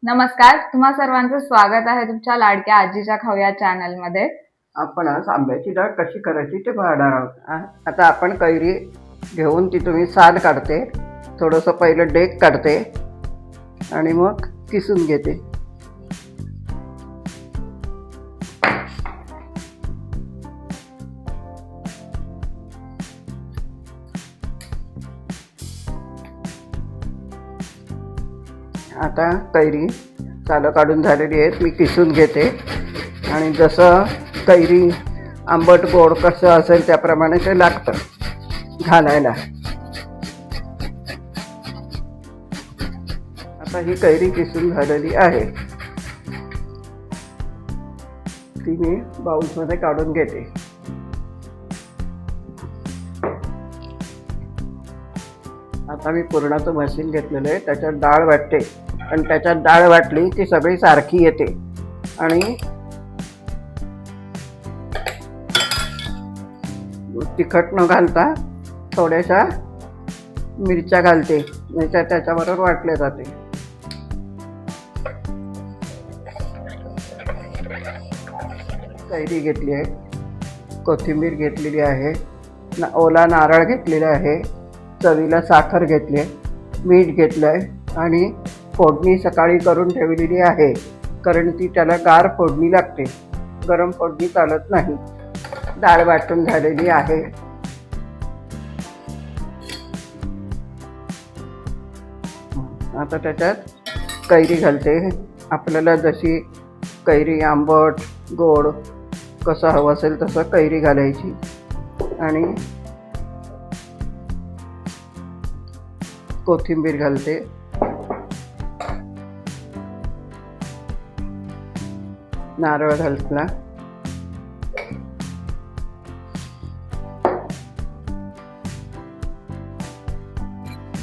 नमस्कार, तुम्हा सर्वांचं स्वागत आहे तुमच्या लाडक्या आजीच्या खाऊया चॅनल मध्ये। आपण आज आंब्याची डाळ कशी करायची ते पाहणार आहोत। आता आपण कैरी घेऊन ती तुम्ही साल काढते, थोडंसं पहिलं डेक काढते आणि मग किसून घेते। आता कैरी सालं काढून झालेली आहेत, मी किसून घेते आणि जसं कैरी आंबट गोड कसं असेल त्याप्रमाणे ते लागतं घालायला। आता ही कैरी किसून झालेली आहे, ती मी बाउलमध्ये काढून घेते। आता मी पुरणाचं मशीन घेतलेलं आहे, त्याच्यात डाळ वाटते आणि त्याच्यात डाळ वाटली की सगळी सारखी येते। आणि तिखट न घालता थोड्याशा मिरच्या घालते, नाहीतर त्याच्याबरोबर वाटले जाते। कैरी घेतली आहे, कोथिंबीर घेतलेली आहे, ओला नारळ घेतलेला आहे, चवीला साखर घेतली, मीठ घेतलं आहे आणि फोडणी सकाळी करून ठेवलेली आहे, कारण ती त्याला गार फोडणी लागते, गरम फोडणी चालत नाही। डाळ वाटून झालेली आहे। आता त्याच्यात कैरी घालते, आपल्याला जशी कैरी आंबट गोड कसं हवं असेल तसं कैरी घालायची आणि कोथिंबीर घालते, नारळ घालला,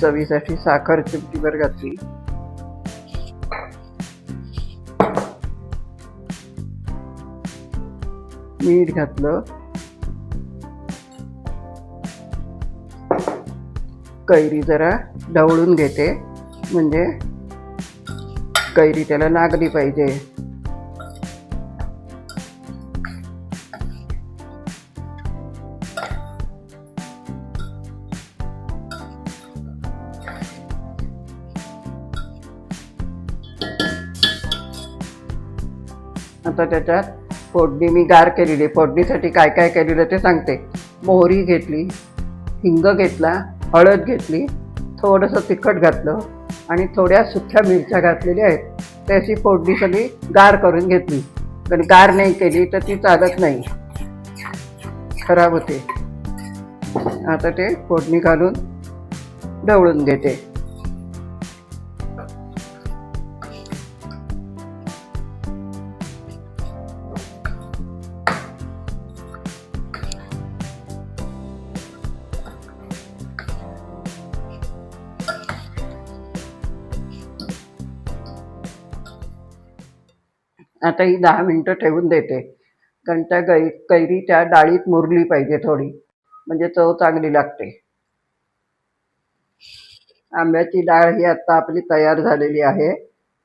चवीसाठी साखर चिमटीभर घातली, मीठ घातलं, कैरी जरा ढवळून घेते, म्हणजे कैरी त्याला लागली पाहिजे। आता त्याच्यात फोडणी मी गार केलेली, फोडणीसाठी काय काय केलेलं ते सांगते। मोहरी घेतली, हिंग घेतला, हळद घेतली, थोडंसं तिखट घातलं आणि थोड्या सुक्या मिरच्या घातलेल्या आहेत। त्याची फोडणी सगळी गार करून घेतली, पण गार नाही केली तर ती चालत नाही, खराब होते। आता ते फोडणी घालून ढवळून घेते। आता ही 10 मिनिटं ठेवून देते, कारण त्या कैरी त्या डाळीत मुरली पाहिजे थोडी, म्हणजे चव चांगली लागते। आंब्याची डाळ ही आता आपली तयार झालेली आहे।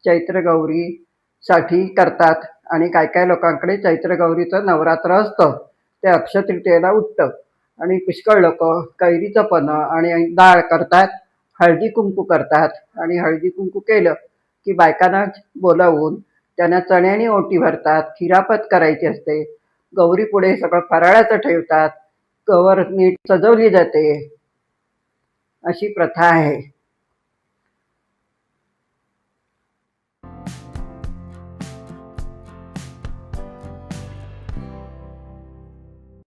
चैत्रगौरीसाठी करतात आणि काय काय लोकांकडे चैत्रगौरीचं नवरात्र असतं, ते अक्षयतृतीयेला उठतं आणि पुष्कळ लोक कैरीचं पन्हं आणि डाळ करतात, हळदी कुंकू करतात आणि हळदी कुंकू केलं की बायकांना बोलावून त्यांना चण्याने ओटी भरतात, खिरापत करायची असते, गौरी पुढे सगळं फराळाचं ठेवतात, कवर नीट सजवली जाते, अशी प्रथा आहे।